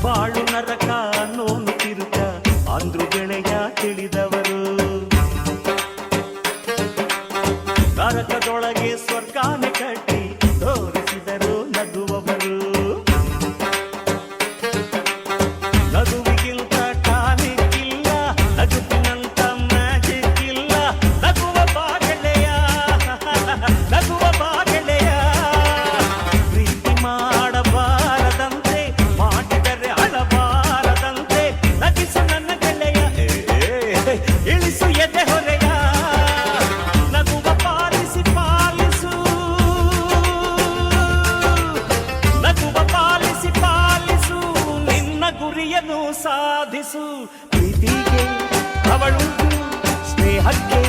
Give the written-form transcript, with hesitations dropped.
ಬಾಳು ನರಕ ನೋನು ತಿರುಕ ಅಂದ್ರು ಗೆಳೆಯ ತಿಳಿದವರು. ನರಕದೊಳಗೆ ಸ್ವರ್ಗಾನೆ ಕಟ್ಟಿ ತೋರಿಸಿದರು ನಗುವವರು. ನಗುವಿಗಿಂತ ಟಾನಿಕ್ ಇಲ್ಲ, ನಗುವಿನಂತ ಮ್ಯಾಜಿಕ್ ಇಲ್ಲ. ನಗುವ ಬಾ ಗೆಳೆಯ, ನಗುವ ಬಾ ಗೆಳೆಯ. ಪ್ರೀತಿ ಮಾಡಬಾರದಂತೆ, ಮಾಡಿದರೆ ಅಳಬಾರದಂತೆ. ನಗಿಸು ನನ್ನ ಗೆಳೆಯ, ಇಳಿಸು ಎದೆ ಹೊರೆಯ. ನಗುವ ಪಾಲಿಸಿ ಪಾಲಿಸು, ನಗುವ ಪಾಲಿಸಿ ಪಾಲಿಸು. ನಿನ್ನ ಗುರಿಯನ್ನು ಸಾಧಿಸು. ಪ್ರೀತಿಗೆ ಅವಳುಂಟು, ಸ್ನೇಹಕ್ಕೆ